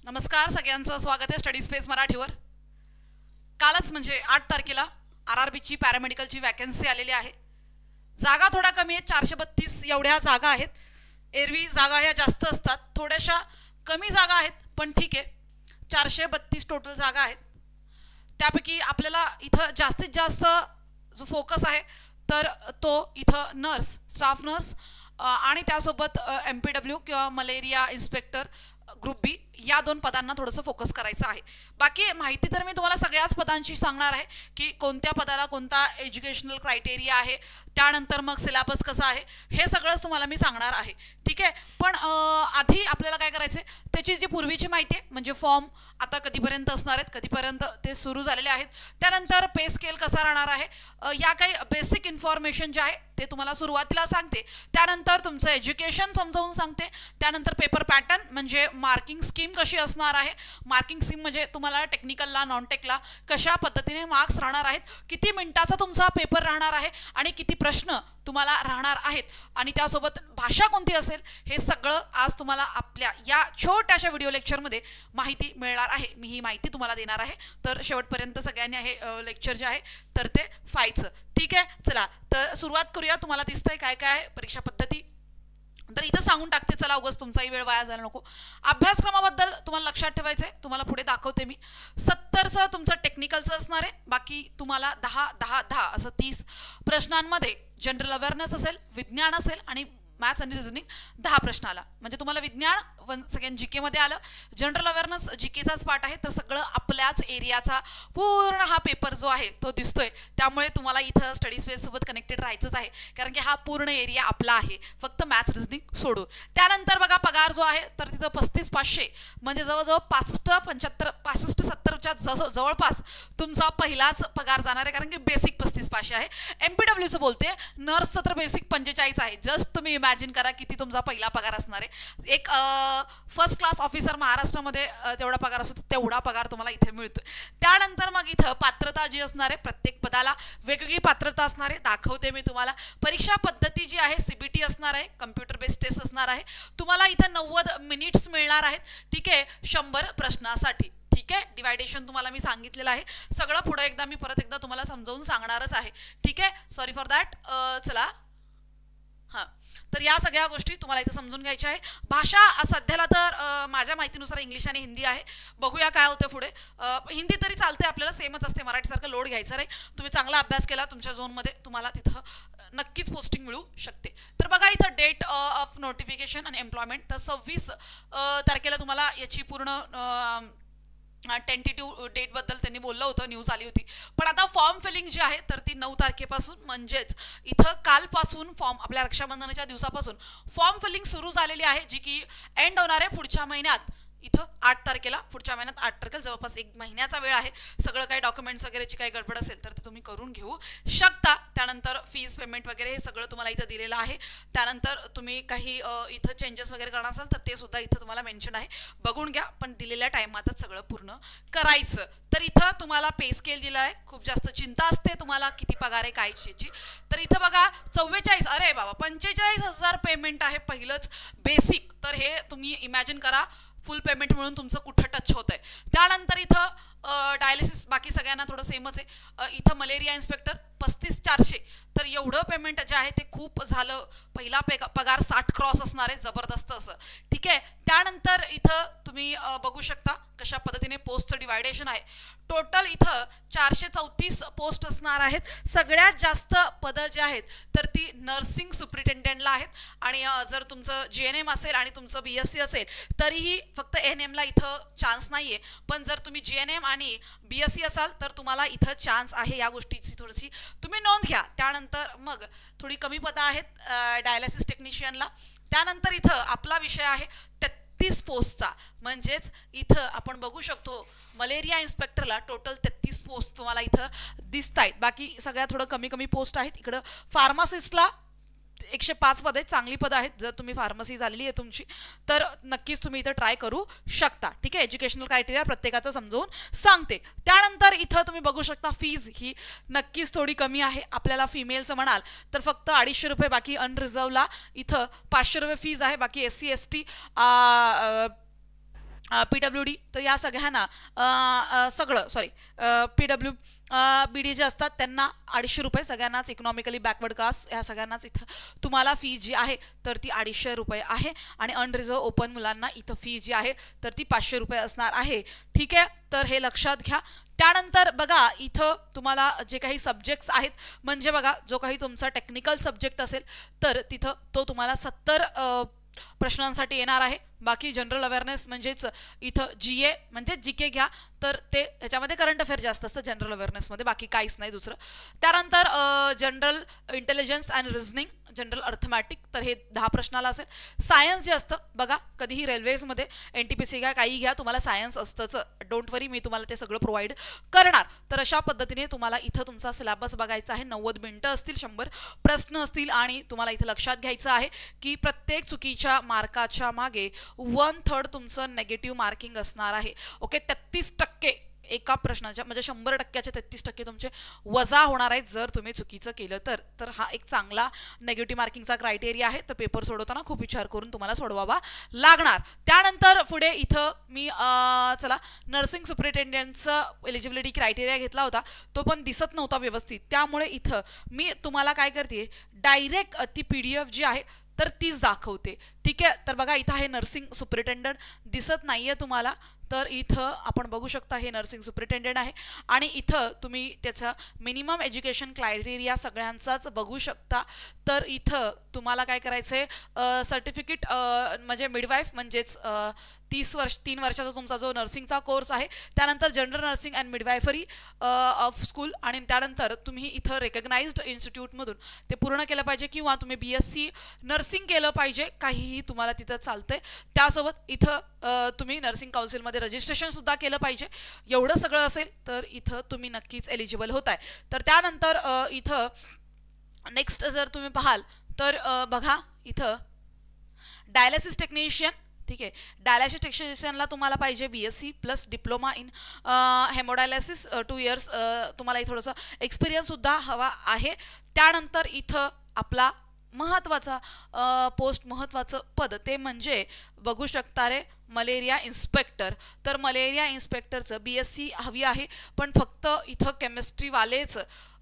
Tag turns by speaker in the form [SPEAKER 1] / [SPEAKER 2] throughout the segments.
[SPEAKER 1] नमस्कार सगळ्यांचं स्वागत आहे स्टडी स्पेस मराठीवर। कालच म्हणजे 8 तारखेला आरआरबीची पॅरामेडिकलची वॅकन्सी आलेली आहे। जागा थोड्या कमी आहेत, 432 एवढ्या जागा आहेत। एरवी जागा ह्या जास्त असतात, थोड्याशा कमी जागा आहेत, पण ठीक आहे। 432 टोटल जागा आहेत। त्यापैकी आपल्याला इथं जास्तीत जास्त जो फोकस आहे तर तो इथं नर्स, स्टाफ नर्स आणि त्यासोबत MPW किंवा मलेरिया इन्स्पेक्टर ग्रुप बी या दोन पदांना थोडंसं फोकस करायचं आहे। बाकी माहिती तर मी तुम्हाला सगळ्याच पदांची सांगणार आहे की कोणत्या पदाला कोणता एज्युकेशनल क्रायटेरिया आहे, त्यानंतर मग सिलेबस कसा आहे, हे सगळंच तुम्हाला मी सांगणार आहे। ठीक आहे, पण आधी आपल्याला काय करायचं त्याची जी पूर्वीची माहिती आहे, म्हणजे फॉर्म आता कधीपर्यंत असणार आहेत, कधीपर्यंत ते सुरू झालेले आहेत, त्यानंतर पे स्केल कसा राहणार आहे, या काही बेसिक इन्फॉर्मेशन जे आहे ते तुम्हाला सुरुवातीला सांगते। त्यानंतर तुमचं एज्युकेशन समजावून सांगते। त्यानंतर पेपर पॅटर्न म्हणजे मार्किंग स्कीम कशी असणार आहे, मार्किंग स्कीम म्हणजे तुम्हाला टेक्निकलला नॉन टेकला कशा पद्धतीने मार्क्स राहणार आहेत, किती मिनिटाचा तुमचा पेपर राहणार आहे आणि किती प्रश्न तुम्हाला राहणार आहेत, आणि त्यासोबत भाषा कोणती असेल, हे सगळं आज तुम्हाला आपल्या या छोट्याशा व्हिडिओ लेक्चरमध्ये माहिती मिळणार आहे। मी ही माहिती तुम्हाला देणार आहे, तर शेवटपर्यंत सगळ्यांनी हे लेक्चर जे आहे तर ते पाहायचं। ठीक आहे, चला तर सुरुवात करूया। तुम्हाला दिसतंय काय काय आहे परीक्षा पद्धती, तर इथं सांगून टाकते, चला उगाच तुमचाही वेळ वाया जायला नको। अभ्यासक्रमाबद्दल तुम्हाला लक्षात ठेवायचं आहे, तुम्हाला पुढे दाखवते मी। 70चं तुमचं टेक्निकलचं असणार आहे, बाकी तुम्हाला 10 असं 30 प्रश्नांमध्ये जनरल अवेअरनेस असेल, विज्ञान असेल आणि मॅथ्स आणि रिझनिंग 10 प्रश्न आला, म्हणजे तुम्हाला विज्ञान सेकंड जीके मध्ये आलं, जनरल अवेअरनेस जीकेचाच पार्ट आहे, तर सगळं आपल्याच एरियाचा पूर्ण हा पेपर जो आहे तो दिसतोय। त्यामुळे तुम्हाला इथं स्टडी स्पेस सोबत कनेक्टेड राहायचंच आहे, कारण की हा पूर्ण एरिया आपला आहे, फक्त मॅथ्स रिझनिंग सोडून। त्यानंतर बघा पगार जो आहे तर तिथं 35,500 म्हणजे जवळजवळ 65-70च्या जवळपास तुमचा पहिलाच पगार जाणार आहे, कारण की बेसिक 35,500 आहे। MPWचं बोलते, नर्सचं तर बेसिक 45 आहे। जस्ट तुम्ही इमॅजिन करा किती तुमचा पहिला पगार असणार आहे। एक फर्स्ट क्लास ऑफिसर महाराष्ट्रामध्ये जेवढा पगार असतो तेवढा पगार तुम्हाला इथे मिळतो। त्यानंतर मग इथं पात्रता जी असणार आहे, प्रत्येक पदाला वेगवेगळी पात्रता असणार आहे, दाखवते मी तुम्हाला। परीक्षा पद्धती जी आहे CBT असणार आहे, कम्प्युटर बेस्ड टेस्ट असणार आहे। तुम्हाला इथं 90 मिनिट्स मिळणार आहेत, ठीक आहे, 100 प्रश्नासाठी। ठीक आहे, डिवायडेशन तुम्हाला मी सांगितलेलं आहे, सगळं पुढे एकदा मी परत एकदा तुम्हाला समजावून सांगणारच आहे। ठीक आहे, सॉरी फॉर दॅट। चला हां, तर या सगळ्या गोष्टी तुम्हाला इथे समजून घ्यायच्या आहे। भाषा सध्याला तर माझ्या माहितीनुसार इंग्लिश आणि हिंदी आहे, बघूया काय होतं पुढे। हिंदी तरी चालते, आपल्याला सेमच असते, मराठीसारखं लोड घ्यायचं नाही। तुम्ही चांगला अभ्यास केला तुमच्या झोनमध्ये, तुम्हाला तिथं नक्कीच पोस्टिंग मिळू शकते। तर बघा इथं डेट ऑफ नोटिफिकेशन आणि एम्प्लॉयमेंट, तर 26 तारखेला तुम्हाला याची पूर्ण टेंटेटिव्ह डेट बद्दल त्यांनी बोललं होतं, न्यूज आली होती। पण आता फॉर्म फिलिंग जी आहे तर ती 9 तारखेपासून, म्हणजेच इथं कालपासून फॉर्म, आपल्या रक्षाबंधनाच्या दिवसापासून फॉर्म फिलिंग सुरू झालेली आहे, जी की एंड होणार आहे पुढच्या महिन्यात इथं 8 तारखेला। पुढच्या महिन्यात 8 तारखेला जवळपास 1 महिन्याचा वेळ आहे। सगळं काही डॉक्युमेंट्स वगैरेची काही गडबड असेल तर ते तुम्ही करून घेऊ शकता। त्यानंतर फीज पेमेंट वगैरे हे सगळं तुम्हाला इथं दिलेलं आहे। त्यानंतर तुम्ही काही इथं चेंजेस वगैरे करणार असाल तर ते सुद्धा इथं तुम्हाला मेन्शन आहे, बघून घ्या, पण दिलेल्या टायमातच सगळं पूर्ण करायचं। तर इथं तुम्हाला पे स्केल दिला आहे, खूप जास्त चिंता असते तुम्हाला किती पगार आहे काय याची, तर इथं बघा 44, अरे बाबा 45,000 पेमेंट आहे पहिलंच बेसिक, तर हे तुम्ही इमॅजिन करा फुल पेमेंट मिळून तुमचं कुठं टच होत आहे। त्यानंतर इथं डायलिसिस बाकी सगळ्यांना थोडं सेमच आहे। इथं मलेरिया इन्स्पेक्टर 35,400, तर एवढं पेमेंट जे आहे ते खूप झालं। पहिला पगार 60 क्रॉस असणार आहे, जबरदस्त असं। ठीक आहे, त्यानंतर इथं तुम्ही बघू शकता कशा पद्धतीने पोस्टचं डिवायडेशन आहे। टोटल इथं 434 पोस्ट असणार आहेत। सगळ्यात जास्त पदं जी आहेत तर ती नर्सिंग सुपरिटेंडेंटला आहेत, आणि जर तुमचं GNM असेल आणि तुमचं BSc असेल तरीही फक्त NMला इथं चान्स नाही आहे, पण जर तुम्ही GNM आणि BSc असाल तर तुम्हाला इथं चान्स आहे, या गोष्टीची थोडीशी तुम्ही नोंद घ्या। त्यानंतर मग थोडी कमी पदं आहेत डायलिसिस टेक्निशियनला। त्यानंतर इथं आपला विषय आहे 33 पोस्टचा, म्हणजेच इथं आपण बघू शकतो मलेरिया इन्स्पेक्टरला टोटल 33 पोस्ट तुम्हाला इथं दिसत आहेत, बाकी सगळ्या थोडं कमी कमी पोस्ट आहेत। इकडं फार्मासिस्टला 105 पद आहेत, चांगली पदं आहेत। जर तुम्ही फार्मसी झालेली आहे तुमची तर नक्कीच तुम्ही इथं ट्राय करू शकता। ठीक आहे, एज्युकेशनल क्रायटेरिया प्रत्येकाचं समजावून सांगते। त्यानंतर इथं तुम्ही बघू शकता फीज ही नक्कीच थोडी कमी आहे। आपल्याला फिमेलचं म्हणाल तर फक्त 250 रुपये, बाकी अनरिझर्वला इथं 500 रुपये फीज आहे, बाकी SC ST PWD, तर या सगळ्यांना सगळं सॉरी PW BD जे असतात त्यांना 250 रुपये, सगळ्यांनाच इकॉनॉमिकली बॅकवर्ड कास्ट ह्या सगळ्यांनाच इथं तुम्हाला फी जी आहे तर ती 250 रुपये आहे. आणि अनरिझर्व ओपन मुलांना इथं फी जी आहे तर ती 500 रुपये असणार आहे. ठीक आहे, तर हे लक्षात घ्या. त्यानंतर बघा इथं तुम्हाला जे काही सब्जेक्ट्स आहेत, म्हणजे बघा जो काही तुमचा टेक्निकल सब्जेक्ट असेल तर तिथं तो तुम्हाला 70 प्रश्नांसाठी येणार आहे. बाकी जनरल अवेअरनेस म्हणजेच इथं GA म्हणजे GK घ्या, तर ते ह्याच्यामध्ये करंट अफेअर जास्त असतं जनरल अवेअरनेसमध्ये, बाकी काहीच नाही दुसरं. त्यानंतर general intelligence and reasoning, general arithmetic, तर हे 10 प्रश्नाला असेल. सायन्स जे असतं बघा, कधीही रेल्वेजमध्ये NTPC घ्या काही घ्या तुम्हाला सायन्स असतंच, डोंट वरी, मी तुम्हाला ते सगळं प्रोव्हाइड करणार. तर अशा पद्धतीने तुम्हाला इथं तुमचा सिलेबस बघायचा आहे. 90 मिनिटं असतील, 100 प्रश्न असतील आणि तुम्हाला इथं लक्षात घ्यायचं आहे की प्रत्येक चुकीच्या मार्काच्या मागे 1/3 तुमचं नेगेटिव्ह मार्किंग असणार आहे. ओके, 33% एका प्रश्नाच्या म्हणजे 100%चे 33% तुमचे वजा होणार आहेत जर तुम्ही चुकीचं केलं तर हा एक चांगला नेगेटिव्ह मार्किंगचा क्रायटेरिया आहे. तर पेपर सोडवताना खूप विचार करून तुम्हाला सोडवावा लागणार. त्यानंतर पुढे इथं मी चला नर्सिंग सुपरिटेंडेंटचं एलिजिबिलिटी क्रायटेरिया घेतला होता, तो पण दिसत नव्हता व्यवस्थित, त्यामुळे इथं मी तुम्हाला काय करते, डायरेक्ट ती PDF जी आहे तर तीच दाखवते. ठीक आहे, तर बघा इथं आहे नर्सिंग सुपरिटेंडंट, दिसत नाहीये तुम्हाला, तर इथं आपण बघू शकता हे नर्सिंग सुपरिटेंडेंट आहे. आणि इथं तुम्ही त्याचा मिनिमम एज्युकेशन क्रायटेरिया सगळ्यांचाच बघू शकता. तर इथं तुम्हाला काय करायचं आहे, सर्टिफिकेट म्हणजे मिडवाईफ म्हणजेच 3 वर्षाचा तुमचा जो नर्सिंगचा कोर्स आहे, त्यानंतर general nursing and midwifery of school, आणि त्यानंतर तुम्ही इथं रेकग्नाइज्ड इन्स्टिट्यूटमधून ते पूर्ण केलं पाहिजे किंवा तुम्ही BSc नर्सिंग केलं पाहिजे, काहीही तुम्हाला तिथं चालतंय. त्यासोबत इथं तुम्ही नर्सिंग काउन्सिलमध्ये रजिस्ट्रेशनसुद्धा केलं पाहिजे. एवढं सगळं असेल तर इथं तुम्ही नक्कीच एलिजिबल होत आहे. तर त्यानंतर इथं नेक्स्ट जर तुम्ही पाहाल तर बघा इथं डायलिसिस टेक्निशियन. ठीक आहे, डायलिसिस टेक्निशियनला तुम्हाला पाहिजे BSc plus diploma in hemodialysis 2 years, तुम्हाला थोडंसं एक्सपिरियन्ससुद्धा हवा आहे. त्यानंतर इथं आपला महत्त्वाचा पोस्ट, महत्त्वाचं पद ते म्हणजे बघू शकता रे मलेरिया इन्स्पेक्टर. तर मलेरिया इन्स्पेक्टरचं BSc हवी आहे, पण फक्त इथं केमिस्ट्रीवालेच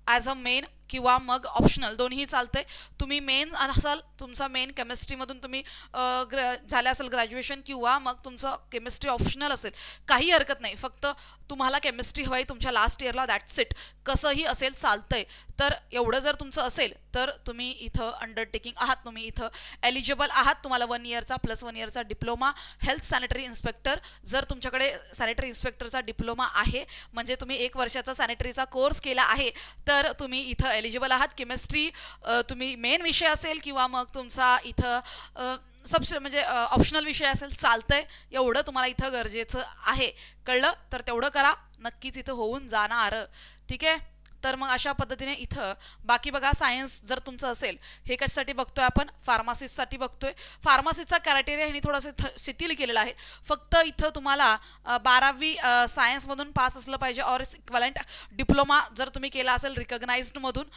[SPEAKER 1] ॲज अ मेन किंवा मग ऑप्शनल दोन्ही चालतंय. तुम्ही मेन असाल, तुमचा मेन केमिस्ट्रीमधून तुम्ही झालं असेल ग्रॅज्युएशन, किंवा मग तुमचं केमिस्ट्री ऑप्शनल असेल, काही हरकत नाही, फक्त तुम्हाला केमिस्ट्री हवी तुमच्या लास्ट इयरला, दॅट्स इट. कसंही असेल चालतंय. तर एवढं जर तुमचं असेल तर तुम्ही इथं अंडरटेकिंग आहात, तुम्ही इथं एलिजिबल आहात. तुम्हाला 1 इयरचा प्लस 1 इयरचा डिप्लोमा हेल्थ सॅनिटरी इन्स्पेक्टर, जर तुमच्याकडे सॅनिटरी इन्स्पेक्टरचा डिप्लोमा आहे म्हणजे तुम्ही 1 वर्षाचा सॅनिटरीचा कोर्स केला आहे, तर तुम्ही इथं एलिजिबल आहात. केमिस्ट्री तुम्ही मेन विषय असेल किंवा मग तुमचा इथं म्हणजे ऑप्शनल विषय असेल, चालतंय. एवढं तुम्हाला इथं गरजेचं आहे. कळलं तर तेवढं करा, नक्कीच इथं होऊन जाणार. ठीक आहे, तर मग अशा पद्धतीने इथं बाकी बघा. सायन्स जर तुमचं असेल, हे कशासाठी बघतोय आपण, फार्मासिस्टसाठी बघतोय. फार्मासिस्टचा क्रायटेरिया ह्यांनी थोडंसं शिथिल केलेला आहे. फक्त इथं तुम्हाला 12वी सायन्समधून पास असलं पाहिजे, ऑर इक्वलंट डिप्लोमा जर तुम्ही केला असेल रिकग्नाइज्डमधून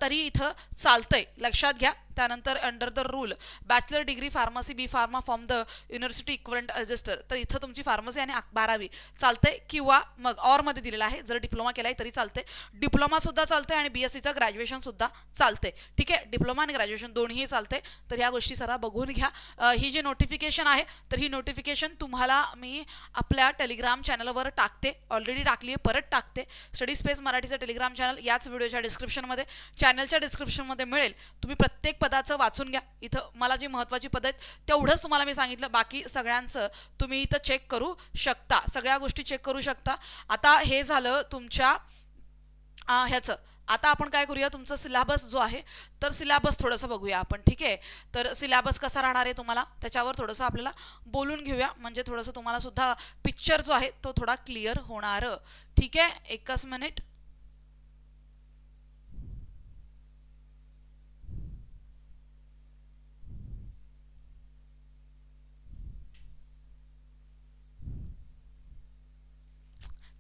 [SPEAKER 1] तरी इथं चालतंय, लक्षात घ्या. त्यानंतर under the rule bachelor degree pharmacy B pharma from the university equivalent register, तर इथं तुमची फार्मसी आणि 12वी चालतंय, किंवा मग ऑरमध्ये दिलेला आहे, जर डिप्लोमा केलाय तरी चालतंय. डिप्लोमासुद्धा चालतंय आणि BScचं ग्रॅज्युएशनसुद्धा चालतंय. ठीक आहे, डिप्लोमा आणि ग्रॅज्युएशन दोन्ही चालतंय. तर ह्या गोष्टी जरा बघून घ्या. ही जी नोटिफिकेशन आहे तर ही नोटिफिकेशन तुम्हाला मी आपल्या टेलिग्राम चॅनलवर टाकते, ऑलरेडी टाकली आहे, परत टाकते. स्टडी स्पेस मराठीचं टेलिग्राम चॅनल याच व्हिडिओच्या डिस्क्रिप्शनमध्ये, चॅनलच्या डिस्क्रिप्शनमध्ये मिळेल. तुम्ही प्रत्येक पदाचं वाचून घ्या. इथं मला जी महत्त्वाची पद आहेत तेवढंच तुम्हाला मी सांगितलं, बाकी सगळ्यांचं तुम्ही इथं चेक करू शकता, सगळ्या गोष्टी चेक करू शकता. आता हे झालं तुमच्या ह्याचं. आता आपण काय करूया, तुमचं सिलेबस जो आहे तर सिलेबस थोडंसं बघूया आपण. ठीक आहे, तर सिलेबस कसा राहणार आहे तुम्हाला त्याच्यावर थोडंसं आपल्याला बोलून घेऊया, म्हणजे थोडंसं तुम्हाला सुद्धा पिक्चर जो आहे तो थोडा क्लिअर होणार. ठीक आहे, एकच मिनिट.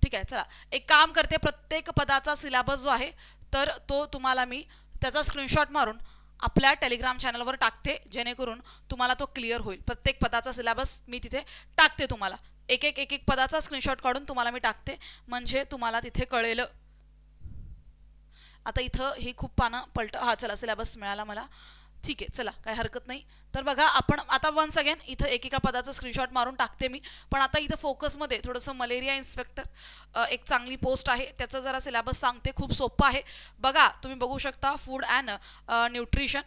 [SPEAKER 1] ठीक आहे, चला एक काम करते, प्रत्येक पदाचा सिलेबस जो आहे तर तो तुम्हाला मी त्याचा स्क्रीनशॉट मारून आपल्या टेलिग्राम चॅनलवर टाकते, जेणेकरून तुम्हाला तो क्लिअर होईल. प्रत्येक पदाचा सिलेबस मी तिथे टाकते तुम्हाला. एक एक पदाचा स्क्रीनशॉट काढून तुम्हाला मी टाकते, म्हणजे तुम्हाला तिथे कळेल. आता इथं ही खूप पानं हा चला सिलेबस मिळाला मला, ठीक आहे चला काही हरकत नाही. तर बघा आपण आता वन्स अगेन इथं एकेका पदाचं स्क्रीनशॉट मारून टाकते मी. पण आता इथं फोकसमध्ये थोडंसं मलेरिया इन्स्पेक्टर एक चांगली पोस्ट आहे, त्याचं जरा सिलेबस सांगते, खूप सोपं आहे. बघा तुम्ही बघू शकता फूड अँड न्यूट्रिशन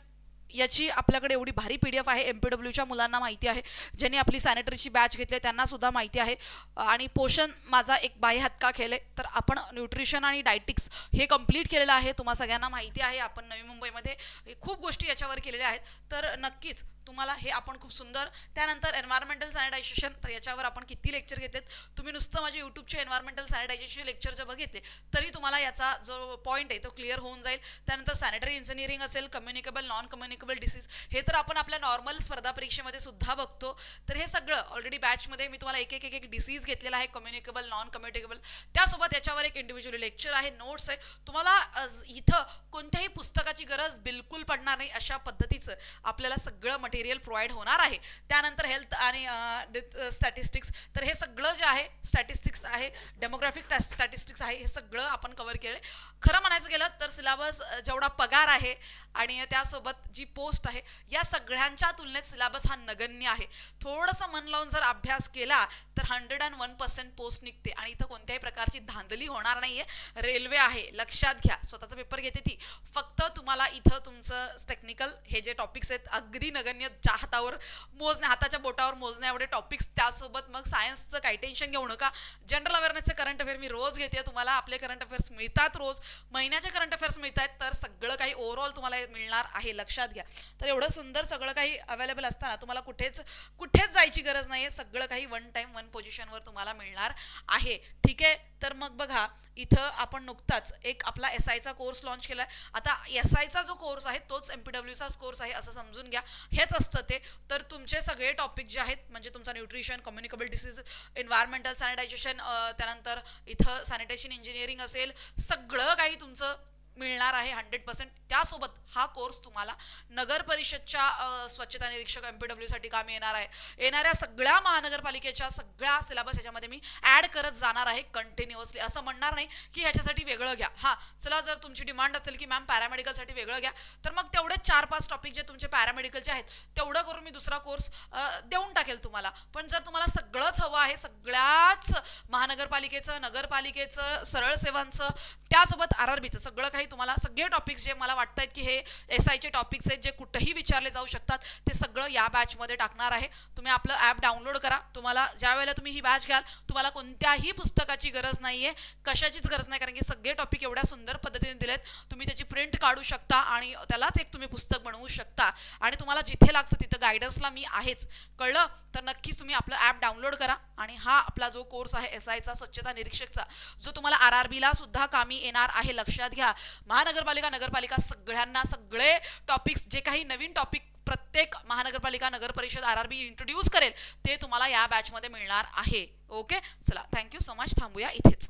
[SPEAKER 1] याची आपल्याकडे एवढी भारी PDF आहे. MPWच्या मुलांना माहिती आहे, ज्यांनी आपली सॅनिटरीची बॅच घेतली त्यांना सुद्धा माहिती आहे. आणि पोषण माझा एक बाई हात का केले, तर आपण न्यूट्रिशन आणि डायटिक्स हे कंप्लीट केलेलं आहे. तुम्हाला सगळ्यांना माहिती आहे, आपण नवी मुंबईमध्ये खूप गोष्टी याच्यावर केलेल्या आहेत. तर नक्कीच तुम्हाला हे आपण खूप सुंदर. त्यानंतर एन्व्हायरमेंटल सॅनिटायझेशन, तर याच्यावर आपण किती लेक्चर घेतलेत. तुम्ही नुसतं माझे यूट्यूबचे एन्व्हायरमेंटल सॅनिटायझेशन लेक्चर जर बघितले तरी तुम्हाला याचा जो पॉईंट आहे तो क्लिअर होऊन जाईल. त्यानंतर सॅनिटरी इंजिनिअरिंग असेल, कम्युनिकेबल नॉन कम्युनिकेबल डिसीज, हे तर आपण आपल्या नॉर्मल स्पर्धा परीक्षेमध्ये सुद्धा बघतो. तर हे सगळं ऑलरेडी बॅचमध्ये मी तुम्हाला एक डिसीज घेतलेला आहे, कम्युनिकेबल नॉन कम्युनिकेबल. त्यासोबत याच्यावर एक इंडिव्हिज्युअली लेक्चर आहे, नोट्स आहे. तुम्हाला इथं कोणत्याही पुस्तकाची गरज बिलकुल पडणार नाही, अशा पद्धतीचं आपल्याला सगळं मटेरियल प्रोव्हाइड होणार आहे. त्यानंतर हेल्थ आणि स्टॅटिस्टिक्स, तर हे सगळं जे आहे स्टॅटिस्टिक्स आहे, डेमोग्राफिक स्टॅटिस्टिक्स आहे, हे सगळं आपण कव्हर केलं. खरं म्हणायचं गेलं तर सिलेबस जेवढा पगार आहे आणि त्यासोबत जी पोस्ट आहे या सगळ्यांच्या तुलनेत सिलेबस हा नगण्य आहे. थोडंसं मन लावून जर अभ्यास केला तर 101% पोस्ट निघते आणि इथं कोणत्याही प्रकारची धांदली होणार नाहीये. रेल्वे आहे, लक्षात घ्या, स्वतःचा पेपर घेते ती. फक्त तुम्हाला इथं तुमचं टेक्निकल हे जे टॉपिक्स आहेत अगदी नगण्य, हातावर मोजण्या, हाताच्या बोटावर मोजण्या एवढे टॉपिक्स. त्यासोबत मग सायन्सचं काही टेन्शन घेऊ नका. जनरल अवेअरनेसचे करंट अफेअर मी रोज घेते, तुम्हाला आपले करंट अफेअर्स मिळतात, रोज महिन्याचे करंट अफेअर्स मिळत आहेत. तर सगळं काही ओव्हरऑल तुम्हाला मिळणार आहे, लक्षात घ्या. तर एवढं सुंदर सगळं काही अवेलेबल असताना तुम्हाला कुठेच जायची गरज नाही आहे. सगळं काही वन टाइम वन पोझिशनवर तुम्हाला मिळणार आहे, ठीक आहे. तर मग बघा इथं आपण नुकताच एक आपला SIचा कोर्स लॉन्च केला आहे. आता SIचा जो कोर्स आहे तोच MPWचाच कोर्स आहे असं समजून घ्या, हेच असतं ते. तर तुमचे सगळे टॉपिक जे आहेत म्हणजे तुमचा nutrition, communicable disease, environmental sanitisation, त्यानंतर इथं सॅनिटेशन इंजिनिअरिंग असेल, सगळं काही तुमचं मिळणार आहे 100%. त्यासोबत हा कोर्स तुम्हाला नगर परिषदच्या स्वच्छता निरीक्षक MPW साठी कामी येणार आहे. येणाऱ्या सगळ्या महानगरपालिकेच्या सगळ्या सिलेबस याच्यामध्ये मी ऍड करत जाणार आहे कंटिन्युअसली. असं म्हणणार नाही की ह्याच्यासाठी वेगळं घ्या. हा चला, जर तुमची डिमांड असेल की मॅम पॅरामेडिकलसाठी वेगळं घ्या, तर मग तेवढे 4-5 टॉपिक जे तुमचे पॅरामेडिकलचे आहेत तेवढं करून मी दुसरा कोर्स देऊन टाकेल तुम्हाला. पण जर तुम्हाला सगळंच हवं आहे, सगळ्याच महानगरपालिकेचं, नगरपालिकेचं, सरळ सेवांचं, त्यासोबत RRBचं सगळं काही तुम्हाला, सगळे टॉपिक्स जे मला वाटतात की हे SIचे टॉपिक्स आहेत जे कुठेही विचारले जाऊ शकतात, ते सगळं या बॅचमध्ये टाकणार आहे. तुम्ही आपलं ॲप डाउनलोड करा. तुम्हाला ज्या वेळेला तुम्ही ही बॅच घ्याल तुम्हाला कोणत्याही पुस्तकाची गरज नाहीये, कशाचीच गरज नाही, कारण की सगळे टॉपिक एवढ्या सुंदर पद्धतीने दिलेत. तुम्ही त्याची प्रिंट काढू शकता आणि त्यालाच एक तुम्ही पुस्तक बनवू शकता. आणि तुम्हाला जिथे लागतं तिथं गायडन्सला मी आहेच, कळलं. तर नक्कीच तुम्ही आपलं ॲप डाउनलोड करा आणि हा आपला जो कोर्स आहे SIचा स्वच्छता निरीक्षकचा, जो तुम्हाला RRBला सुद्धा कामी येणार आहे, लक्षात घ्या. महानगरपालिका, नगरपालिका सगळ्यांना सगळे टॉपिक्स, जे काही नवीन टॉपिक प्रत्येक महानगरपालिका, नगर परिषद, RRB इंट्रोड्यूस करेल ते तुम्हाला या बॅचमध्ये मिळणार आहे. ओके, चला थँक्यू सो मच. थांबूया इथेच.